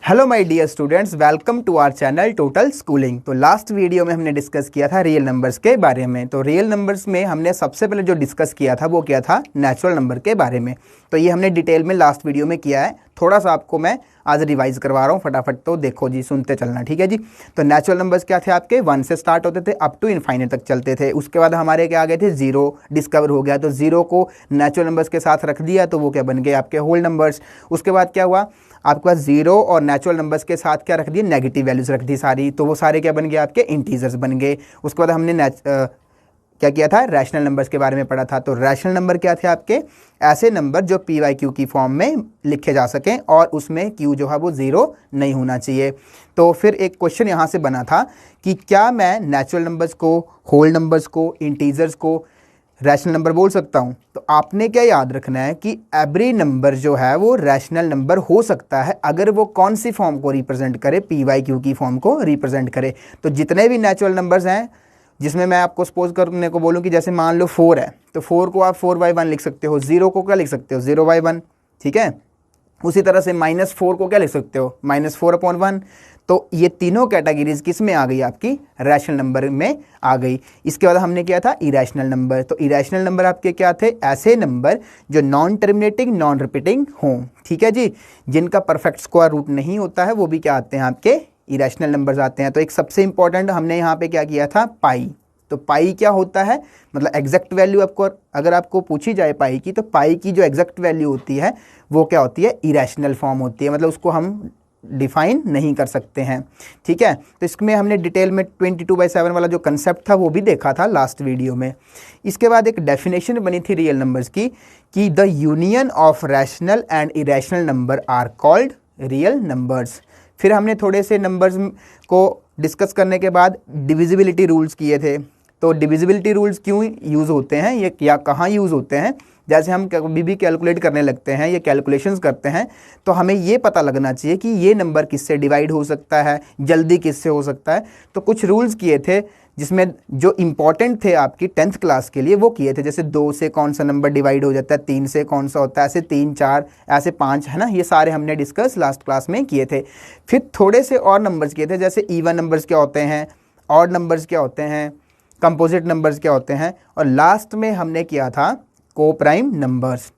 Hello my dear students, welcome to our channel total schooling. तो last video में हमने discuss किया था रियल नंबर्स के बारे में। तो रियल नंबर्स में हमने सबसे पहले जो डिस्कस किया था वो क्या था, नेचुरल नंबर के बारे में। तो ये हमने डिटेल में लास्ट वीडियो में किया है। थोड़ा सा आपको मैं आज रिवाइज करवा रहा हूँ, फटाफट तो देखो जी, सुनते चलना, ठीक है जी। तो नेचुरल नंबर्स क्या थे आपके, 1 से स्टार्ट होते थे, अप टू इनफाइनाइट तक चलते थे। उसके बाद हमारे क्या आ गए थे, जीरो डिस्कवर हो गया। तो जीरो को नेचुरल नंबर्स के साथ रख दिया तो वो क्या बन गए आपके होल नंबर्स। उसके बाद क्या हुआ, आपके पास जीरो और नेचुरल नंबर्स के साथ क्या रख दिए, नेगेटिव वैल्यूज रख दी सारी, तो वो सारे क्या बन गए आपके, इंटीजर्स बन गए। उसके बाद हमने क्या किया था, रैशनल नंबर्स के बारे में पढ़ा था। तो रैशनल नंबर क्या थे आपके, ऐसे नंबर जो पी वाई क्यू की फॉर्म में लिखे जा सकें और उसमें क्यू जो है वो जीरो नहीं होना चाहिए। तो फिर एक क्वेश्चन यहाँ से बना था कि क्या मैं नेचुरल नंबर्स को, होल नंबर्स को, इंटीजर्स को रैशनल नंबर बोल सकता हूँ। तो आपने क्या याद रखना है कि एवरी नंबर जो है वो रैशनल नंबर हो सकता है अगर वो कौन सी फॉर्म को रिप्रेजेंट करे, पी वाई क्यू की फॉर्म को रिप्रेजेंट करे। तो जितने भी नेचुरल नंबर्स हैं जिसमें मैं आपको सपोज करने को बोलूँ कि जैसे मान लो 4 है, तो 4 को आप 4/1 लिख सकते हो, 0 को क्या लिख सकते हो, 0/1, ठीक है। उसी तरह से -4 को क्या लिख सकते हो, -4/1। तो ये तीनों कैटेगरीज किस में आ गई, आपकी रैशनल नंबर में आ गई। इसके बाद हमने किया था इरेशनल नंबर। तो इरेशनल नंबर आपके क्या थे, ऐसे नंबर जो नॉन टर्मिनेटिंग, नॉन रिपीटिंग हों, ठीक है जी, जिनका परफेक्ट स्क्वायर रूट नहीं होता है, वो भी क्या आते हैं आपके इरेशनल नंबर्स आते हैं। तो एक सबसे इंपॉर्टेंट हमने यहाँ पे क्या किया था, पाई। तो पाई क्या होता है, मतलब एग्जैक्ट वैल्यू आपको अगर आपको पूछी जाए पाई की, तो पाई की जो एग्जैक्ट वैल्यू होती है वो क्या होती है, इरेशनल फॉर्म होती है, मतलब उसको हम डिफाइन नहीं कर सकते हैं, ठीक है। तो इसमें हमने डिटेल में 22/7 वाला जो कंसेप्ट था वो भी देखा था लास्ट वीडियो में। इसके बाद एक डेफिनेशन बनी थी रियल नंबर्स की कि the union of rational and irrational number are called real numbers. फिर हमने थोड़े से नंबर्स को डिस्कस करने के बाद डिविजिबिलिटी रूल्स किए थे। तो डिविजिबिलिटी रूल्स क्यों यूज़ होते हैं, ये या कहाँ यूज़ होते हैं, जैसे हम कभी भी कैलकुलेट करने लगते हैं, ये कैलकुलेशंस करते हैं, तो हमें ये पता लगना चाहिए कि ये नंबर किससे डिवाइड हो सकता है, जल्दी किससे हो सकता है। तो कुछ रूल्स किए थे जिसमें जो इम्पॉर्टेंट थे आपकी 10th क्लास के लिए वो किए थे। जैसे 2 से कौन सा नंबर डिवाइड हो जाता है, 3 से कौन सा होता है, ऐसे 3, 4, ऐसे 5, है ना, ये सारे हमने डिस्कस लास्ट क्लास में किए थे। फिर थोड़े से और नंबर्स किए थे, जैसे इवन नंबर्स क्या होते हैं, ऑड नंबर्स क्या होते हैं, कंपोजिट नंबर्स क्या होते हैं, और लास्ट में हमने किया था को प्राइम नंबर्स।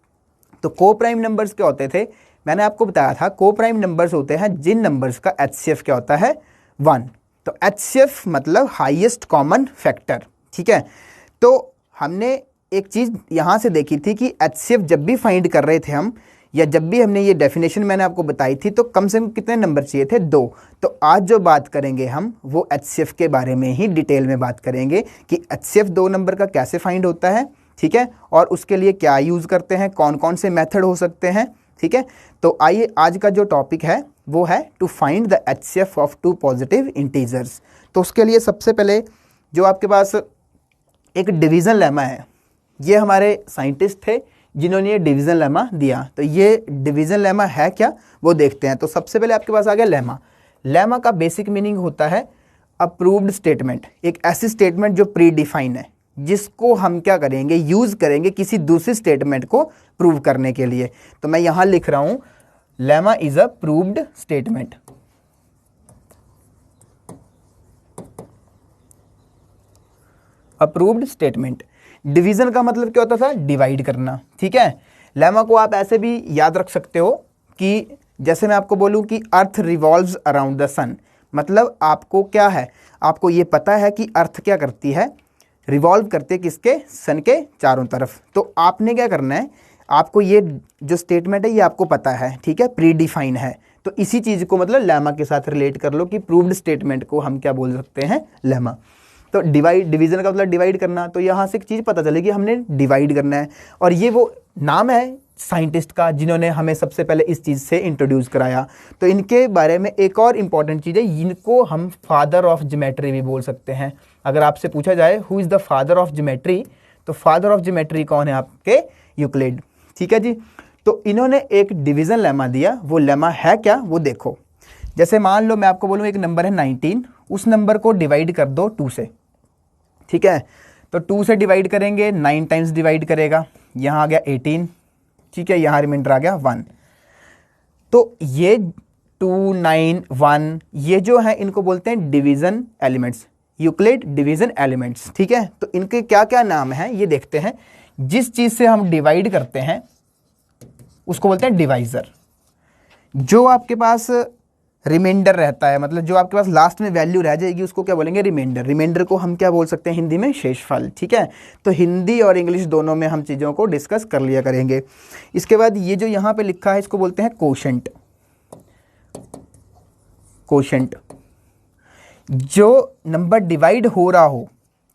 तो को प्राइम नंबर्स क्या होते थे, मैंने आपको बताया था को प्राइम नंबर्स होते हैं जिन नंबर्स का एचसीएफ क्या होता है, 1। तो एचसीएफ मतलब हाईएस्ट कॉमन फैक्टर, ठीक है। तो हमने एक चीज़ यहाँ से देखी थी कि एचसीएफ जब भी फाइंड कर रहे थे हम, या जब भी हमने ये डेफिनेशन मैंने आपको बताई थी, तो कम से कम कितने नंबर चाहिए थे, 2। तो आज जो बात करेंगे हम वो एचसीएफ के बारे में ही डिटेल में बात करेंगे कि एचसीएफ 2 नंबर का कैसे फाइंड होता है, ठीक है, और उसके लिए क्या यूज़ करते हैं, कौन कौन से मेथड हो सकते हैं, ठीक है। तो आइए, आज का जो टॉपिक है वो है to find the HCF of 2 positive integers. तो उसके लिए सबसे पहले जो आपके पास एक डिवीज़न लेमा है, ये हमारे साइंटिस्ट थे जिन्होंने ये डिवीज़न लेमा दिया। तो ये डिवीज़न लेमा है क्या, वो देखते हैं। तो सबसे पहले आपके पास आ गया लेमा। लेमा का बेसिक मीनिंग होता है अप्रूव्ड स्टेटमेंट, एक ऐसी स्टेटमेंट जो प्री डिफाइन है, जिसको हम क्या करेंगे, यूज़ करेंगे किसी दूसरी स्टेटमेंट को प्रूव करने के लिए। तो मैं यहाँ लिख रहा हूँ lemma is a proved statement. Approved statement. Division का मतलब क्या होता था, डिवाइड करना, ठीक है। लेमा को आप ऐसे भी याद रख सकते हो कि जैसे मैं आपको बोलूँ कि अर्थ रिवॉल्व्स अराउंड द सन, मतलब आपको क्या है, आपको ये पता है कि अर्थ क्या करती है, रिवॉल्व करते किसके, सन के चारों तरफ। तो आपने क्या करना है, आपको ये जो स्टेटमेंट है ये आपको पता है, ठीक है, प्री डिफाइन है। तो इसी चीज़ को मतलब लेमा के साथ रिलेट कर लो कि प्रूव्ड स्टेटमेंट को हम क्या बोल सकते हैं, लेमा। तो डिवीजन का मतलब डिवाइड करना। तो यहाँ से एक चीज़ पता चलेगी हमने डिवाइड करना है, और ये वो नाम है साइंटिस्ट का जिन्होंने हमें सबसे पहले इस चीज़ से इंट्रोड्यूस कराया। तो इनके बारे में एक और इम्पॉर्टेंट चीज़ है, इनको हम फादर ऑफ ज्योमेट्री भी बोल सकते हैं। अगर आपसे पूछा जाए who is the father of geometry, तो फादर ऑफ ज्योमेट्री कौन है, आपके यूक्लिड, ठीक है जी। तो इन्होंने एक डिवीज़न लेमा दिया, वो लेमा है क्या वो देखो। जैसे मान लो मैं आपको बोलूँ एक नंबर है 19, उस नंबर को डिवाइड कर दो 2 से, ठीक है। तो 2 से डिवाइड करेंगे, 9 टाइम्स डिवाइड करेगा, यहाँ आ गया 18, ठीक है, यहाँ रिमाइंडर आ गया 1। तो ये 2, 9, 1 ये जो है इनको बोलते हैं division elements, Euclid division elements. ठीक है, तो इनके क्या क्या नाम हैं ये देखते हैं। जिस चीज़ से हम डिवाइड करते हैं उसको बोलते हैं डिवाइज़र। जो आपके पास रिमाइंडर रहता है, मतलब जो आपके पास लास्ट में वैल्यू रह जाएगी उसको क्या बोलेंगे, रिमाइंडर। रिमाइंडर को हम क्या बोल सकते हैं हिंदी में, शेषफल। ठीक है, तो हिंदी और इंग्लिश दोनों में हम चीज़ों को डिस्कस कर लिया करेंगे। इसके बाद ये जो यहाँ पे लिखा है इसको बोलते हैं कोशेंट। कोशेंट, जो नंबर डिवाइड हो रहा हो,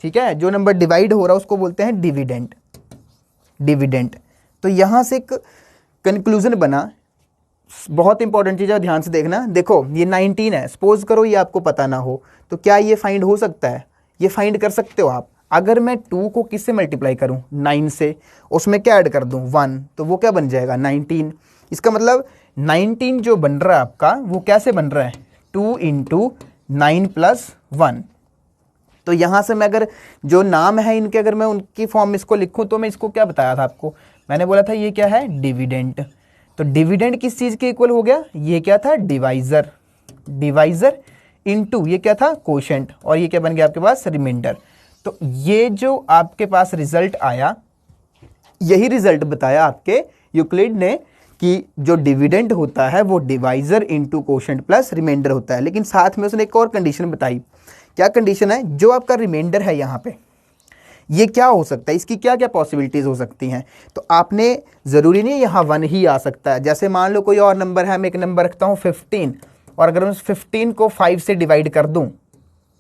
ठीक है, जो नंबर डिवाइड हो रहा है उसको बोलते हैं डिविडेंड। डिविडेंड, तो यहाँ से एक कंक्लूजन बना, बहुत इंपॉर्टेंट चीज़ है, ध्यान से देखना। देखो ये 19 है, सपोज करो ये आपको पता ना हो तो क्या ये फाइंड हो सकता है, ये फाइंड कर सकते हो आप। अगर मैं 2 को किससे मल्टीप्लाई करूं, 9 से, उसमें क्या ऐड कर दूं, 1, तो वो क्या बन जाएगा, 19। इसका मतलब 19 जो बन रहा है आपका वो कैसे बन रहा है, 2 × 9 + 1। तो यहाँ से मैं अगर जो नाम है इनके अगर मैं उनकी फॉर्म में इसको लिखूँ तो मैं इसको क्या बताया था आपको, मैंने बोला था ये क्या है, डिविडेंड। तो डिविडेंड किस चीज़ के इक्वल हो गया, ये क्या था, डिवाइज़र। डिवाइज़र इनटू ये क्या था, कोशेंट, और ये क्या बन गया आपके पास, रिमाइंडर। तो ये जो आपके पास रिजल्ट आया, यही रिजल्ट बताया आपके यूक्लिड ने कि जो डिविडेंड होता है वो divisor into quotient plus remainder होता है। लेकिन साथ में उसने एक और कंडीशन बताई। क्या कंडीशन है, जो आपका रिमाइंडर है यहाँ पे, ये क्या हो सकता है, इसकी क्या क्या पॉसिबिलिटीज़ हो सकती हैं। तो आपने ज़रूरी नहीं यहाँ 1 ही आ सकता है। जैसे मान लो कोई और नंबर है, मैं एक नंबर रखता हूँ 15, और अगर मैं उस 15 को 5 से डिवाइड कर दूँ,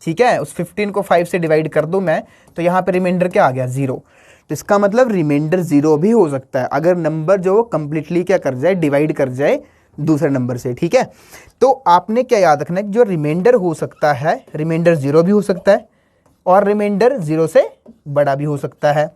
ठीक है, उस 15 को 5 से डिवाइड कर दूँ मैं, तो यहाँ पे रिमाइंडर क्या आ गया, 0। तो इसका मतलब रिमाइंडर 0 भी हो सकता है अगर नंबर जो कंप्लीटली क्या कर जाए, डिवाइड कर जाए दूसरे नंबर से। ठीक है, तो आपने क्या याद रखना है, जो रिमाइंडर हो सकता है, रिमाइंडर 0 भी हो सकता है और रिमाइंडर 0 से बड़ा भी हो सकता है।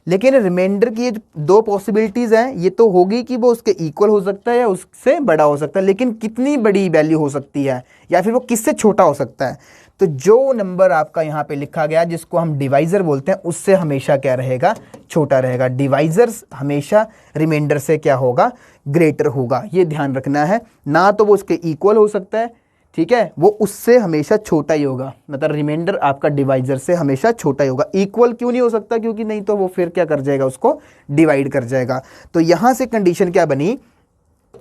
लेकिन रिमाइंडर की ये 2 पॉसिबिलिटीज़ हैं, ये तो होगी कि वो उसके इक्वल हो सकता है या उससे बड़ा हो सकता है, लेकिन कितनी बड़ी वैल्यू हो सकती है या फिर वो किससे छोटा हो सकता है। तो जो नंबर आपका यहाँ पे लिखा गया जिसको हम डिवाइज़र बोलते हैं, उससे हमेशा क्या रहेगा, छोटा रहेगा। डिवाइज़र हमेशा रिमाइंडर से क्या होगा, ग्रेटर होगा। ये ध्यान रखना है, ना तो वो उसके इक्वल हो सकता है, ठीक है, वो उससे हमेशा छोटा ही होगा। मतलब रिमाइंडर आपका डिवाइज़र से हमेशा छोटा ही होगा। इक्वल क्यों नहीं हो सकता, क्योंकि नहीं तो वो फिर क्या कर जाएगा, उसको डिवाइड कर जाएगा। तो यहाँ से कंडीशन क्या बनी,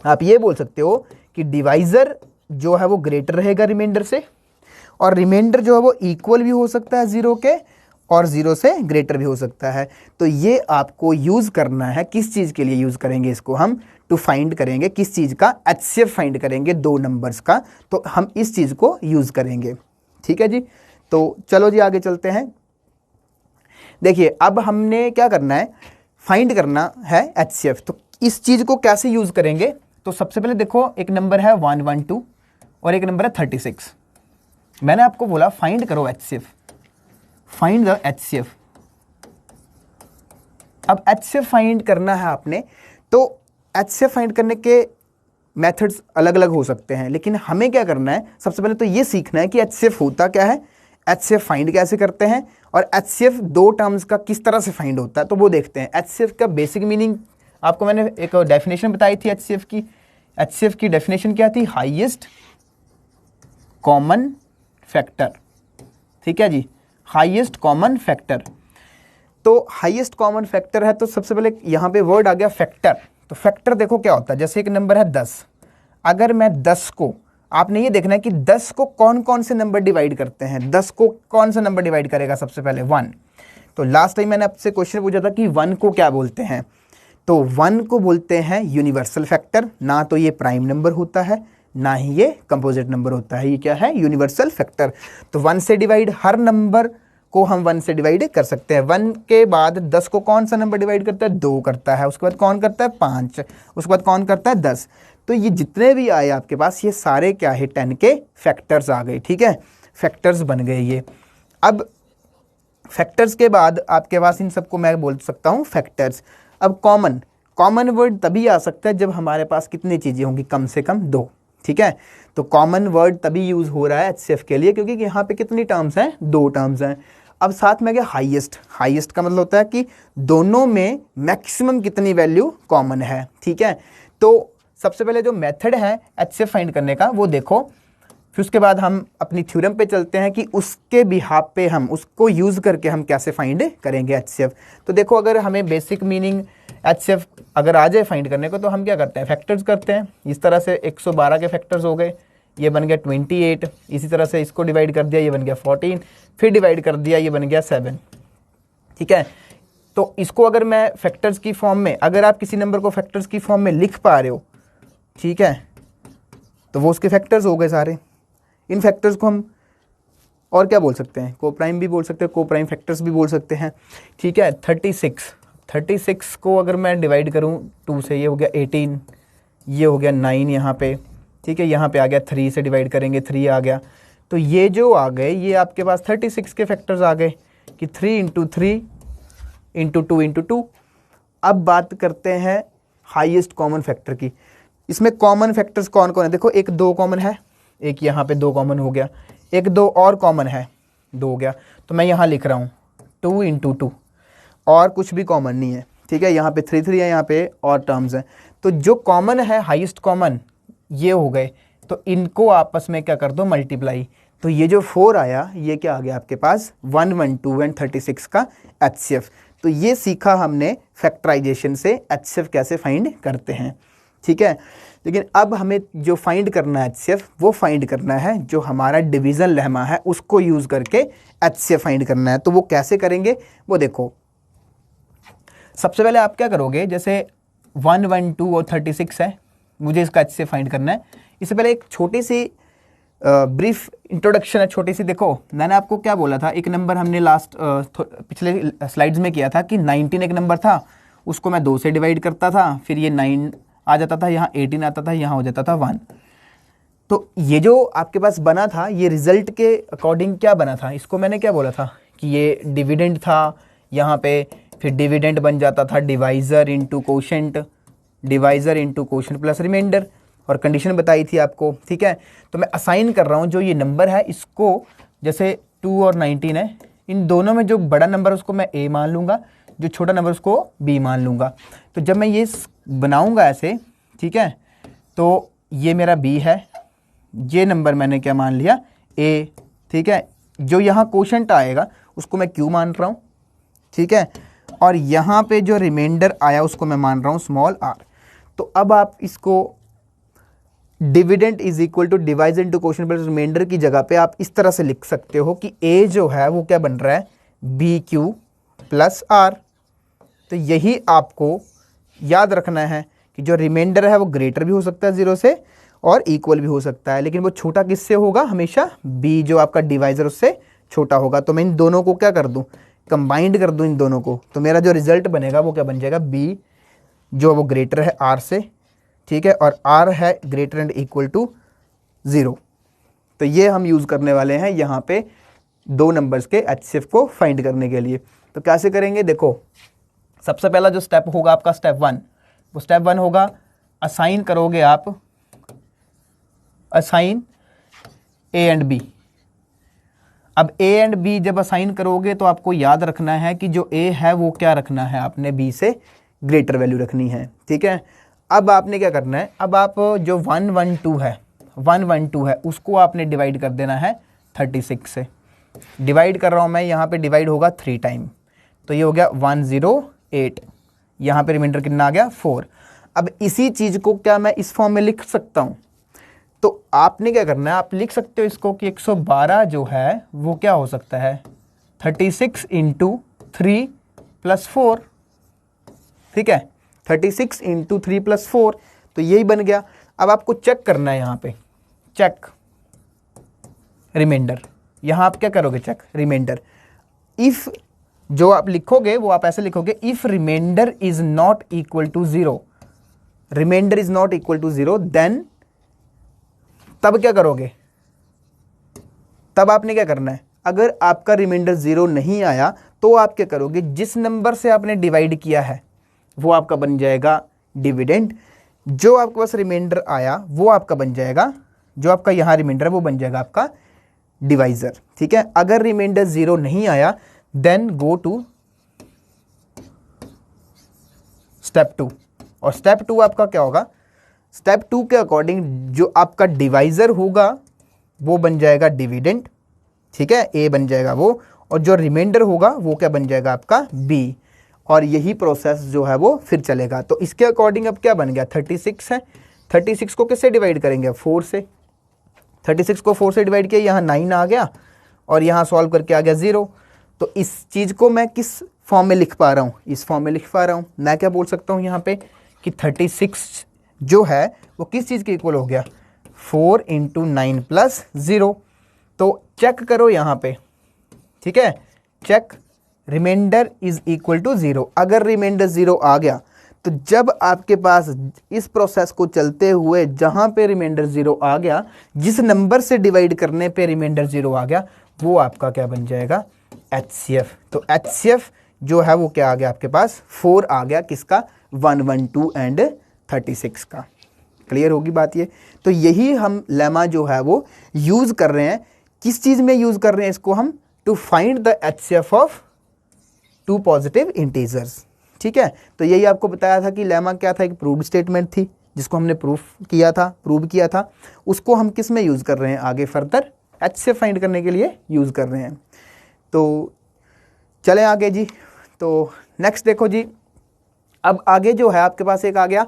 आप ये बोल सकते हो कि डिवाइज़र जो है वो ग्रेटर रहेगा रिमाइंडर से, और रिमाइंडर जो है वो इक्वल भी हो सकता है 0 के, और 0 से ग्रेटर भी हो सकता है। तो ये आपको यूज़ करना है, किस चीज़ के लिए यूज़ करेंगे इसको, हम टू फाइंड करेंगे किस चीज़ का, HCF फाइंड करेंगे 2 नंबर्स का, तो हम इस चीज़ को यूज़ करेंगे। ठीक है जी, तो चलो जी आगे चलते हैं। देखिए अब हमने क्या करना है, फाइंड करना है HCF। तो इस चीज़ को कैसे यूज़ करेंगे, तो सबसे पहले देखो एक नंबर है 112 और एक नंबर है 36। मैंने आपको बोला फाइंड करो HCF, फाइंड द HCF। अब HCF फाइंड करना है आपने, तो HCF फाइंड करने के मेथड्स अलग अलग हो सकते हैं, लेकिन हमें क्या करना है, सबसे पहले तो ये सीखना है कि HCF होता क्या है, HCF फाइंड कैसे करते हैं, और HCF 2 टर्म्स का किस तरह से फाइंड होता है, तो वो देखते हैं। HCF का बेसिक मीनिंग आपको मैंने एक डेफिनेशन बताई थी HCF की। HCF की डेफिनेशन क्या थी, हाईएस्ट कॉमन फैक्टर। ठीक है जी, हाईएस्ट कॉमन फैक्टर। तो हाईएस्ट कॉमन फैक्टर है, तो सबसे पहले यहाँ पे वर्ड आ गया फैक्टर। तो फैक्टर देखो क्या होता है, जैसे एक नंबर है 10, अगर मैं 10 को, आपने ये देखना है कि 10 को कौन कौन से नंबर डिवाइड करते हैं। 10 को कौन सा नंबर डिवाइड करेगा, सबसे पहले 1। तो लास्ट टाइम मैंने आपसे क्वेश्चन पूछा था कि 1 को क्या बोलते हैं, तो 1 को बोलते हैं यूनिवर्सल फैक्टर। ना तो ये प्राइम नंबर होता है, ना ही ये कंपोजिट नंबर होता है, ये क्या है, यूनिवर्सल फैक्टर। तो 1 से डिवाइड, हर नंबर को हम 1 से डिवाइड कर सकते हैं। 1 के बाद 10 को कौन सा नंबर डिवाइड करता है, 2 करता है। उसके बाद कौन करता है, 5। उसके बाद कौन करता है, 10। तो ये जितने भी आए आपके पास, ये सारे क्या है, 10 के फैक्टर्स आ गए। ठीक है, फैक्टर्स बन गए ये। अब फैक्टर्स के बाद आपके पास इन सबको मैं बोल सकता हूँ फैक्टर्स। अब कॉमन वर्ड तभी आ सकता है जब हमारे पास कितनी चीज़ें होंगी, कम से कम 2। ठीक है, तो कॉमन वर्ड तभी यूज़ हो रहा है HCF के लिए, क्योंकि यहाँ पे कितनी टर्म्स हैं, 2 टर्म्स हैं। अब साथ में गया हाईएस्ट। हाईएस्ट का मतलब होता है कि दोनों में मैक्सिमम कितनी वैल्यू कॉमन है। ठीक है, तो सबसे पहले जो मेथड है HCF फाइंड करने का वो देखो, फिर उसके बाद हम अपनी थ्योरम पे चलते हैं कि उसके बिहाफ पे हम उसको यूज़ करके हम कैसे फाइंड करेंगे HCF। तो देखो अगर हमें बेसिक मीनिंग HCF अगर आ जाए फाइंड करने को तो हम क्या करते हैं, फैक्टर्स करते हैं। इस तरह से 112 के फैक्टर्स हो गए, ये बन गया 28। इसी तरह से इसको डिवाइड कर दिया, ये बन गया 14। फिर डिवाइड कर दिया, ये बन गया 7। ठीक है, तो इसको अगर मैं फैक्टर्स की फॉर्म में, अगर आप किसी नंबर को फैक्टर्स की फॉर्म में लिख पा रहे हो, ठीक है, तो वो उसके फैक्टर्स हो गए सारे। इन फैक्टर्स को हम और क्या बोल सकते हैं, को प्राइम भी बोल सकते हैं, को प्राइम फैक्टर्स भी बोल सकते हैं। ठीक है, 36 को अगर मैं डिवाइड करूं 2 से, ये हो गया 18, ये हो गया 9 यहाँ पे। ठीक है, यहाँ पे आ गया 3 से डिवाइड करेंगे, 3 आ गया। तो ये जो आ गए, ये आपके पास 36 के फैक्टर्स आ गए कि 3 × 3 × 2 × 2। अब बात करते हैं हाईएस्ट कॉमन फैक्टर की। इसमें कॉमन फैक्टर्स कौन कौन है, देखो एक 2 कॉमन है, एक यहाँ पे 2 कॉमन हो गया, एक 2 और कॉमन है, 2 हो गया। तो मैं यहाँ लिख रहा हूँ 2 × 2, और कुछ भी कॉमन नहीं है। ठीक है, यहाँ पे 3 है, यहाँ पे और टर्म्स हैं। तो जो कॉमन है, हाईएस्ट कॉमन, ये हो गए। तो इनको आपस में क्या कर दो, मल्टीप्लाई। तो ये जो 4 आया, ये क्या आ गया आपके पास, 1, 1, 2 एंड 36 का HCF। तो ये सीखा हमने फैक्टराइजेशन से HCF कैसे फाइंड करते हैं। ठीक है, लेकिन अब हमें जो फाइंड करना है HCF, वो फाइंड करना है जो हमारा डिवीज़न लेमा है, उसको यूज़ करके HCF फाइंड करना है। तो वो कैसे करेंगे वो देखो। सबसे पहले आप क्या करोगे, जैसे 1, 1, 2 और 36 है, मुझे इसका HCF फाइंड करना है। इससे पहले एक छोटी सी ब्रीफ इंट्रोडक्शन है, छोटी सी। देखो मैंने आपको क्या बोला था, एक नंबर हमने लास्ट पिछले स्लाइड्स में किया था कि 19 एक नंबर था, उसको मैं 2 से डिवाइड करता था, फिर ये 9 आ जाता था, यहाँ 18 आता था, यहाँ हो जाता था 1। तो ये जो आपके पास बना था, ये रिजल्ट के अकॉर्डिंग क्या बना था, इसको मैंने क्या बोला था कि ये डिविडेंड था यहाँ पे, फिर डिविडेंड बन जाता था divisor into quotient, divisor into quotient plus remainder, और कंडीशन बताई थी आपको। ठीक है, तो मैं असाइन कर रहा हूँ जो ये नंबर है इसको, जैसे 2 और 19 है, इन दोनों में जो बड़ा नंबर उसको मैं A मान लूँगा, जो छोटा नंबर उसको B मान लूँगा। तो जब मैं ये बनाऊँगा ऐसे, ठीक है, तो ये मेरा B है, ये नंबर मैंने क्या मान लिया, A। ठीक है, जो यहाँ कोशेंट आएगा उसको मैं Q मान रहा हूँ। ठीक है, और यहाँ पे जो रिमाइंडर आया उसको मैं मान रहा हूँ स्मॉल r। तो अब आप इसको dividend is equal to divisor into quotient plus remainder की जगह पे आप इस तरह से लिख सकते हो कि a जो है वो क्या बन रहा है, BQ प्लस r। तो यही आपको याद रखना है कि जो रिमाइंडर है वो ग्रेटर भी हो सकता है 0 से और इक्वल भी हो सकता है, लेकिन वो छोटा किससे होगा, हमेशा b जो आपका डिवाइजर उससे छोटा होगा। तो मैं इन दोनों को क्या कर दूं, कंबाइंड कर दूं इन दोनों को, तो मेरा जो रिजल्ट बनेगा वो क्या बन जाएगा, b जो वो ग्रेटर है r से। ठीक है, और r है ग्रेटर एंड इक्वल टू 0। तो ये हम यूज़ करने वाले हैं यहाँ पे 2 नंबर्स के HCF को फाइंड करने के लिए। तो कैसे करेंगे, देखो सबसे पहला जो स्टेप होगा आपका स्टेप 1, वो स्टेप 1 होगा, असाइन करोगे आप, असाइन A एंड B। अब A एंड B जब असाइन करोगे तो आपको याद रखना है कि जो A है वो क्या रखना है, आपने B से ग्रेटर वैल्यू रखनी है। ठीक है, अब आपने क्या करना है, अब आप जो 1, 1, 2 है, 1, 1, 2 है, उसको आपने डिवाइड कर देना है 36 से। डिवाइड कर रहा हूँ मैं, यहाँ पे डिवाइड होगा 3 टाइम, तो ये हो गया 108। यहाँ पे रिमाइंडर कितना आ गया, 4। अब इसी चीज़ को क्या मैं इस फॉर्म में लिख सकता हूँ, तो आपने क्या करना है, आप लिख सकते हो इसको कि 112 जो है वो क्या हो सकता है, 36 × 3 + 4। ठीक है, 36 × 3 + 4, तो यही बन गया। अब आपको चेक करना है, यहाँ पे चेक रिमाइंडर, यहाँ आप क्या करोगे, चेक रिमाइंडर। इफ़ जो आप लिखोगे वो आप ऐसे लिखोगे, if remainder is not equal to 0, remainder is not equal to 0, then तब क्या करोगे, तब आपने क्या करना है, अगर आपका रिमाइंडर 0 नहीं आया तो आप क्या करोगे, जिस नंबर से आपने डिवाइड किया है वो आपका बन जाएगा डिविडेंड, जो आपके पास रिमाइंडर आया वो आपका बन जाएगा, जो आपका यहाँ रिमाइंडर है वो बन जाएगा आपका डिवाइजर। ठीक है, अगर रिमाइंडर 0 नहीं आया देन गो टू स्टेप 2, और स्टेप 2 आपका क्या होगा, स्टेप 2 के अकॉर्डिंग जो आपका डिवाइज़र होगा वो बन जाएगा डिविडेंड, ठीक है, ए बन जाएगा वो, और जो रिमाइंडर होगा वो क्या बन जाएगा आपका बी, और यही प्रोसेस जो है वो फिर चलेगा। तो इसके अकॉर्डिंग अब क्या बन गया, 36 है, 36 को किससे डिवाइड करेंगे, 4 से, 36 को 4 से डिवाइड किया, यहाँ 9 आ गया और यहाँ सॉल्व करके आ गया 0। तो इस चीज़ को मैं किस फॉर्म में लिख पा रहा हूँ, इस फॉर्म में लिख पा रहा हूँ। मैं क्या बोल सकता हूँ यहाँ पे कि 36 जो है वो किस चीज़ के इक्वल हो गया, 4 × 9 + 0। तो चेक करो यहाँ पे, ठीक है, check remainder is equal to 0। अगर रिमाइंडर 0 आ गया तो जब आपके पास इस प्रोसेस को चलते हुए जहाँ पे रिमाइंडर 0 आ गया, जिस नंबर से डिवाइड करने पे रिमाइंडर 0 आ गया, वो आपका क्या बन जाएगा, HCF। तो HCF जो है वो क्या आ गया आपके पास, 4 आ गया, किसका, 112 एंड 36 का। क्लियर होगी बात ये। तो यही हम लेमा जो है वो यूज़ कर रहे हैं, किस चीज़ में यूज़ कर रहे हैं इसको हम, to find the HCF of 2 positive integers, ठीक है। तो यही आपको बताया था कि लेमा क्या था, एक प्रूव्ड स्टेटमेंट थी जिसको हमने प्रूव किया था, उसको हम किस में यूज़ कर रहे हैं, आगे फर्दर HCF फाइंड करने के लिए यूज़ कर रहे हैं। तो चलें आगे जी। तो नेक्स्ट देखो जी, अब आगे जो है आपके पास एक आ गया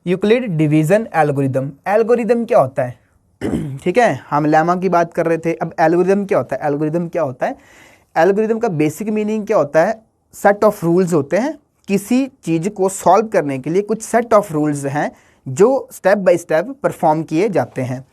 यूक्लिड डिवीज़न एल्गोरिदम। एल्गोरिदम क्या होता है ठीक है, हम लेमा की बात कर रहे थे, अब एल्गोरिदम क्या होता है। एल्गोरिदम क्या होता है, एल्गोरिदम का बेसिक मीनिंग क्या होता है, सेट ऑफ रूल्स होते हैं। किसी चीज़ को सॉल्व करने के लिए कुछ सेट ऑफ रूल्स हैं जो स्टेप बाय स्टेप परफॉर्म किए जाते हैं।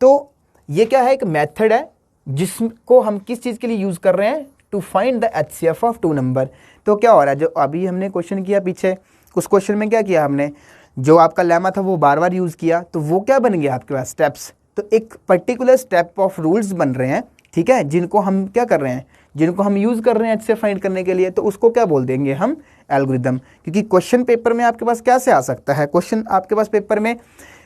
तो ये क्या है, एक मेथड है जिसको हम किस चीज़ के लिए यूज़ कर रहे हैं, to find the HCF of 2 number. तो क्या हो रहा है, जो अभी हमने क्वेश्चन किया पीछे, उस क्वेश्चन में क्या किया हमने, जो आपका लेमा था वो बार बार यूज़ किया, तो वो क्या बन गया आपके पास, स्टेप्स। तो एक पर्टिकुलर स्टेप ऑफ रूल्स बन रहे हैं, ठीक है, जिनको हम क्या कर रहे हैं, जिनको हम यूज़ कर रहे हैं HCF फाइंड करने के लिए, तो उसको क्या बोल देंगे हम, एल्गोरिदम। क्योंकि क्वेश्चन पेपर में आपके पास क्या से आ सकता है, क्वेश्चन आपके पास पेपर में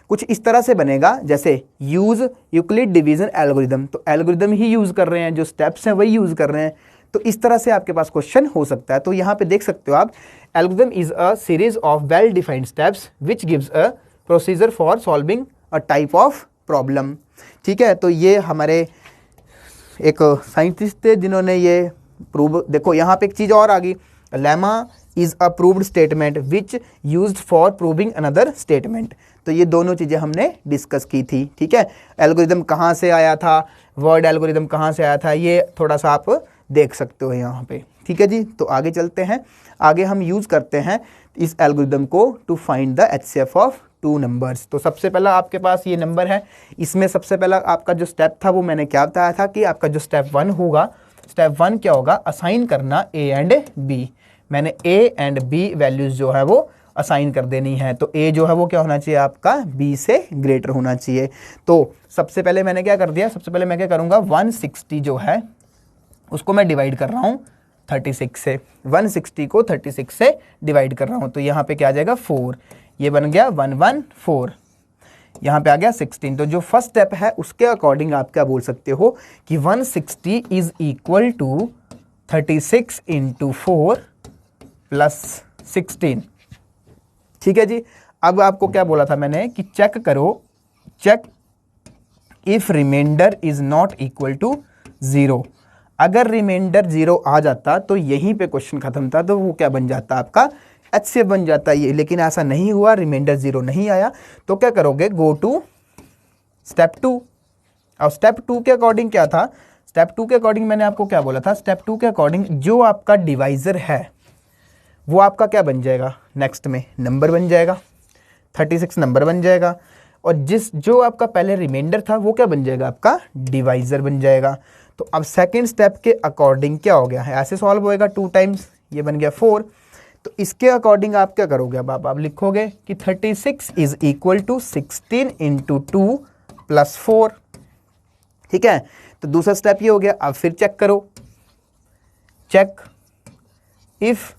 कुछ इस तरह से बनेगा, जैसे यूज़ यूक्लिड डिवीज़न एल्गोरिदम, तो एल्गोरिदम ही यूज़ कर रहे हैं, जो स्टेप्स हैं वही यूज़ कर रहे हैं, तो इस तरह से आपके पास क्वेश्चन हो सकता है। तो यहाँ पे देख सकते हो आप, algorithm is a series of well defined steps which gives a procedure for solving a type of problem, ठीक है। तो ये हमारे एक साइंटिस्ट थे जिन्होंने ये प्रूव, देखो यहाँ पे एक चीज़ और आ गई, lemma is a proved statement which used for proving another statement. तो ये दोनों चीज़ें हमने डिस्कस की थी, ठीक है। एल्गोरिदम कहाँ से आया था, वर्ड एल्गोरिदम कहाँ से आया था, ये थोड़ा सा आप देख सकते हो यहाँ पे, ठीक है जी। तो आगे चलते हैं, आगे हम यूज़ करते हैं इस एल्गोरिदम को to find the HCF of 2 numbers. तो सबसे पहला आपके पास ये नंबर है, इसमें सबसे पहला आपका जो स्टेप था वो मैंने क्या बताया था कि आपका जो स्टेप 1 होगा, स्टेप 1 क्या होगा, असाइन करना A एंड B। मैंने A एंड B वैल्यूज़ जो है वो असाइन कर देनी है। तो A जो है वो क्या होना चाहिए आपका, B से ग्रेटर होना चाहिए। तो सबसे पहले मैंने क्या कर दिया, सबसे पहले मैं क्या करूँगा, 160 जो है उसको मैं डिवाइड कर रहा हूँ 36 से, 160 को 36 से डिवाइड कर रहा हूँ। तो यहाँ पे क्या आ जाएगा 4, ये बन गया 114, यहाँ पे आ गया 16। तो जो फर्स्ट स्टेप है उसके अकॉर्डिंग आप क्या बोल सकते हो कि 160 इज इक्वल टू 36 × 4 + 16, ठीक है जी। अब आपको क्या बोला था मैंने कि चेक करो, check if remainder is not equal to 0। अगर रिमाइंडर 0 आ जाता तो यहीं पे क्वेश्चन खत्म था, तो वो क्या बन जाता आपका, HCF बन जाता ये। लेकिन ऐसा नहीं हुआ, रिमाइंडर 0 नहीं आया, तो क्या करोगे, गो टू स्टेप 2। और स्टेप 2 के अकॉर्डिंग क्या था, स्टेप 2 के अकॉर्डिंग मैंने आपको क्या बोला था, स्टेप 2 के अकॉर्डिंग जो आपका डिवाइज़र है वो आपका क्या बन जाएगा, नेक्स्ट में नंबर बन जाएगा, 36 नंबर बन जाएगा, और जो आपका पहले रिमाइंडर था वो क्या बन जाएगा, आपका डिवाइज़र बन जाएगा। तो अब सेकेंड स्टेप के अकॉर्डिंग क्या हो गया है, ऐसे सॉल्व होएगा 2 टाइम्स, ये बन गया 4। तो इसके अकॉर्डिंग आप क्या करोगे, अब आप लिखोगे कि 36 इज इक्वल टू 16 × 2 + 4, ठीक है। तो दूसरा स्टेप ये हो गया। अब फिर चेक करो, चेक इफ,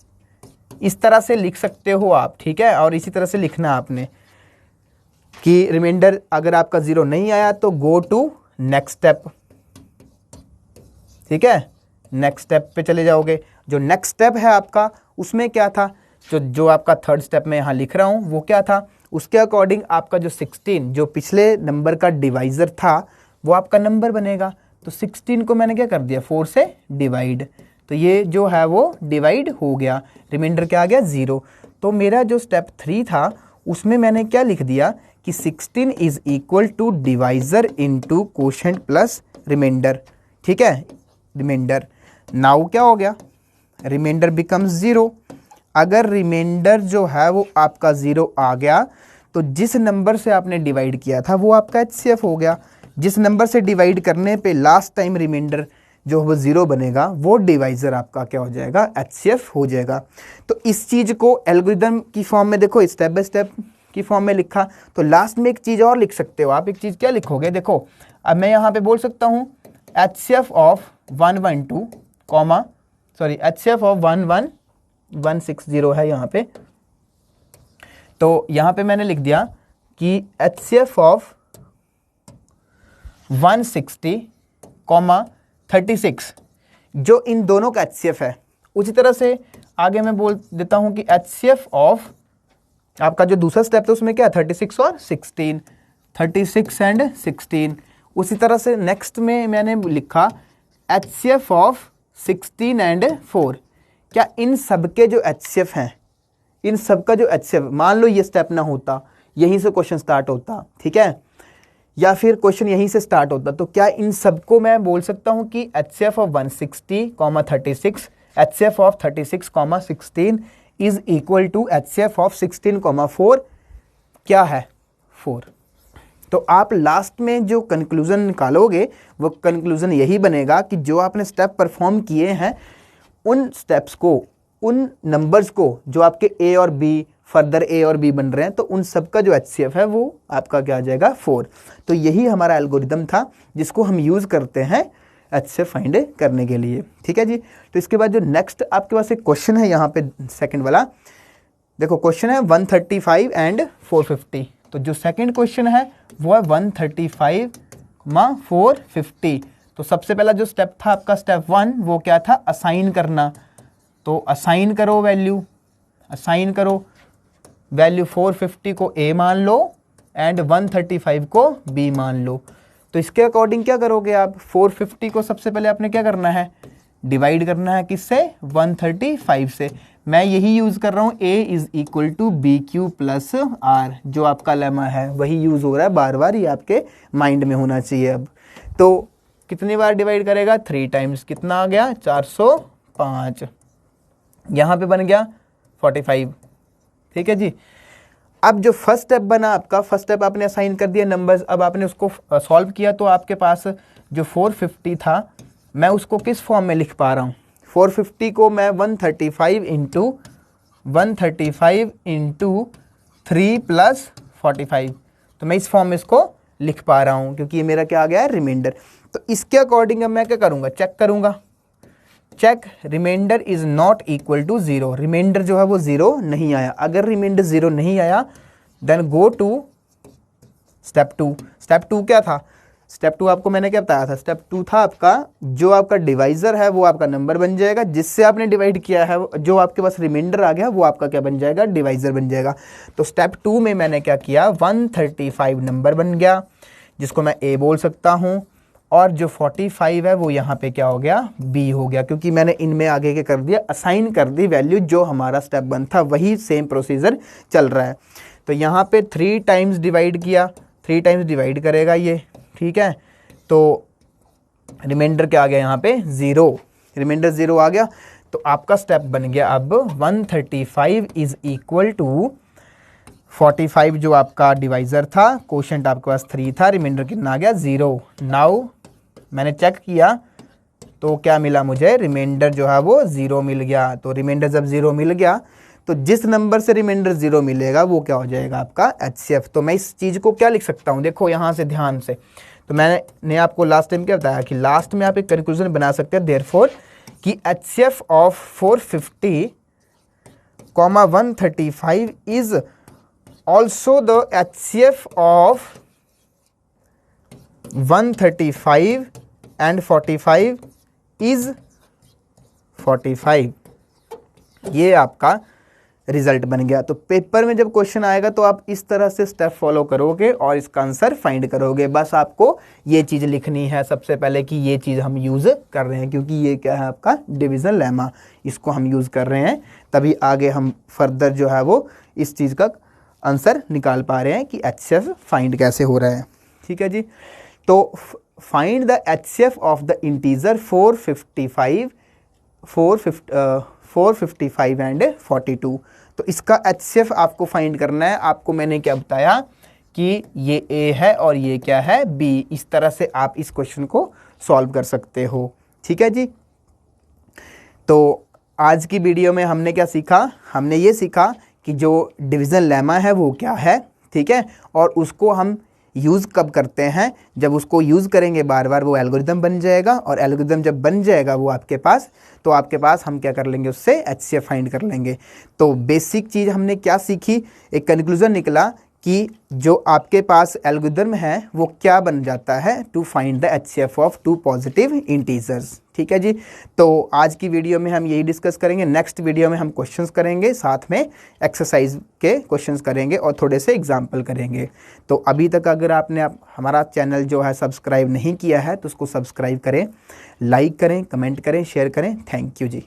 इस तरह से लिख सकते हो आप, ठीक है, और इसी तरह से लिखना आपने कि रिमाइंडर अगर आपका 0 नहीं आया तो गो टू नेक्स्ट स्टेप, ठीक है, नेक्स्ट स्टेप पे चले जाओगे। जो नेक्स्ट स्टेप है आपका उसमें क्या था, जो आपका थर्ड स्टेप में यहाँ लिख रहा हूँ वो क्या था, उसके अकॉर्डिंग आपका जो 16 जो पिछले नंबर का डिवाइज़र था वो आपका नंबर बनेगा। तो 16 को मैंने क्या कर दिया 4 से डिवाइड, तो ये जो है वो डिवाइड हो गया, रिमाइंडर क्या आ गया 0। तो मेरा जो स्टेप 3 था उसमें मैंने क्या लिख दिया कि 16 is equal to divisor into quotient plus remainder, ठीक है, रिमाइंडर। नाउ क्या हो गया, रिमाइंडर बिकम्स 0। अगर रिमाइंडर जो है वो आपका 0 आ गया तो जिस नंबर से आपने डिवाइड किया था वो आपका HCF हो गया। जिस नंबर से डिवाइड करने पे लास्ट टाइम रिमाइंडर जो वो 0 बनेगा वो डिवाइज़र आपका क्या हो जाएगा, HCF हो जाएगा। तो इस चीज़ को एल्गोरिदम की फॉर्म में देखो, स्टेप बाय स्टेप की फॉर्म में लिखा। तो लास्ट में एक चीज़ और लिख सकते हो आप, एक चीज़ क्या लिखोगे, देखो अब मैं यहाँ पे बोल सकता हूँ HCF of 112 comma sorry HCF of 11160 है यहाँ पे। तो यहाँ पे मैंने लिख दिया कि HCF ऑफ 160 कॉमा 36 जो इन दोनों का HCF है। उसी तरह से आगे मैं बोल देता हूँ कि HCF ऑफ आपका जो दूसरा स्टेप था उसमें क्या 36 और 16, 36 एंड 16। उसी तरह से नेक्स्ट में मैंने लिखा HCF ऑफ 16 एंड 4। क्या इन सब के जो HCF हैं, इन सब का जो HCF, मान लो ये स्टेप ना होता, यहीं से क्वेश्चन स्टार्ट होता, ठीक है, या फिर क्वेश्चन यहीं से स्टार्ट होता, तो क्या इन सबको मैं बोल सकता हूँ कि HCF of 160 36, HCF of 36 16 is equal to HCF of 16 4 क्या है 4। तो आप लास्ट में जो कंक्लूजन निकालोगे वो कंक्लूजन यही बनेगा कि जो आपने स्टेप परफॉर्म किए हैं उन स्टेप्स को, उन नंबर्स को जो आपके A और B, फर्दर A और B बन रहे हैं, तो उन सब का जो HCF है वो आपका क्या आ जाएगा 4। तो यही हमारा एल्गोरिदम था जिसको हम यूज़ करते हैं HCF फाइंड करने के लिए, ठीक है जी। तो इसके बाद जो नेक्स्ट आपके पास एक क्वेश्चन है यहाँ पे सेकंड वाला, देखो क्वेश्चन है 135 एंड 450। तो जो सेकंड क्वेश्चन है वो है 135 450। तो सबसे पहला जो स्टेप था आपका स्टेप 1 वो क्या था, असाइन करना। तो असाइन करो वैल्यू, असाइन करो वैल्यू 450 को A मान लो एंड 135 को B मान लो। तो इसके अकॉर्डिंग क्या करोगे आप, 450 को सबसे पहले आपने क्या करना है, डिवाइड करना है किससे, 135 से। मैं यही यूज़ कर रहा हूँ A is equal to BQ plus R, जो आपका लेमा है वही यूज़ हो रहा है बार बार, ये आपके माइंड में होना चाहिए। अब तो कितनी बार डिवाइड करेगा, 3 टाइम्स, कितना आ गया 405, यहाँ पे बन गया 45, ठीक है जी। अब जो फर्स्ट स्टेप बना आपका, फर्स्ट स्टेप आपने असाइन कर दिया नंबर्स, अब आपने उसको सॉल्व किया तो आपके पास जो 450 था मैं उसको किस फॉर्म में लिख पा रहा हूँ, 450 को मैं 135 इंटू 3 प्लस 45, तो मैं इस फॉर्म में इसको लिख पा रहा हूँ क्योंकि ये मेरा क्या आ गया है रिमाइंडर। तो इसके अकॉर्डिंग अब मैं क्या करूँगा, चेक करूँगा, check remainder is not equal to 0, remainder जो है वो 0 नहीं आया। अगर रिमाइंडर 0 नहीं आया then go to step 2। Step 2 क्या था, स्टेप 2 आपको मैंने क्या बताया था, स्टेप 2 था आपका जो आपका डिवाइज़र है वो आपका नंबर बन जाएगा, जिससे आपने डिवाइड किया है जो आपके पास रिमाइंडर आ गया वो आपका क्या बन जाएगा, डिवाइज़र बन जाएगा। तो स्टेप 2 में मैंने क्या किया, 135 नंबर बन गया जिसको मैं A बोल सकता हूँ, और जो 45 है वो यहाँ पे क्या हो गया, B हो गया, क्योंकि मैंने इनमें आगे क्या कर दिया, असाइन कर दी वैल्यू, जो हमारा स्टेप 1 था वही सेम प्रोसीजर चल रहा है। तो यहाँ पे 3 टाइम्स डिवाइड किया, 3 टाइम्स डिवाइड करेगा ये, ठीक है। तो रिमाइंडर क्या आ गया यहाँ पे 0, रिमाइंडर 0 आ गया। तो आपका स्टेप बन गया अब 135 इज इक्वल टू 45 जो आपका डिवाइज़र था, कोशेंट आपके पास 3 था, रिमाइंडर कितना आ गया 0। नाउ मैंने चेक किया तो क्या मिला मुझे, रिमाइंडर जो है वो 0 मिल गया। तो रिमाइंडर जब 0 मिल गया तो जिस नंबर से रिमाइंडर 0 मिलेगा वो क्या हो जाएगा आपका HCF। तो मैं इस चीज़ को क्या लिख सकता हूँ, देखो यहाँ से ध्यान से, तो मैंने आपको लास्ट टाइम क्या बताया कि लास्ट में आप एक कंक्लूजन बना सकते हैं देयरफॉर कि HCF of 450 135 is also the HCF of 135 and 45 is 45। ये आपका रिजल्ट बन गया। तो पेपर में जब क्वेश्चन आएगा तो आप इस तरह से स्टेप फॉलो करोगे और इसका आंसर फाइंड करोगे। बस आपको ये चीज़ लिखनी है सबसे पहले कि ये चीज़ हम यूज़ कर रहे हैं, क्योंकि ये क्या है आपका डिवीज़न लेमा, इसको हम यूज़ कर रहे हैं, तभी आगे हम फर्दर जो है वो इस चीज़ का आंसर निकाल पा रहे हैं कि HCF फाइंड कैसे हो रहा है। ठीक है जी। तो find the HCF of the integer 455 and 42। तो इसका HCF आपको फाइंड करना है। आपको मैंने क्या बताया कि ये A है और ये क्या है B। इस तरह से आप इस क्वेश्चन को सॉल्व कर सकते हो। ठीक है जी। तो आज की वीडियो में हमने क्या सीखा, हमने ये सीखा कि जो डिवीज़न लेमा है वो क्या है, ठीक है, और उसको हम यूज़ कब करते हैं, जब उसको यूज़ करेंगे बार बार वो एल्गोरिदम बन जाएगा, और एल्गोरिदम जब बन जाएगा वो आपके पास, तो आपके पास हम क्या कर लेंगे, उससे HCF फाइंड कर लेंगे। तो बेसिक चीज़ हमने क्या सीखी, एक कंक्लूजन निकला कि जो आपके पास एल्गोरिदम है वो क्या बन जाता है, to find the HCF of two positive integers. ठीक है जी। तो आज की वीडियो में हम यही डिस्कस करेंगे। नेक्स्ट वीडियो में हम क्वेश्चंस करेंगे, साथ में एक्सरसाइज के क्वेश्चंस करेंगे और थोड़े से एग्जाम्पल करेंगे। तो अभी तक अगर आपने हमारा चैनल जो है सब्सक्राइब नहीं किया है तो उसको सब्सक्राइब करें, लाइक करें, कमेंट करें, शेयर करें। Thank you ji.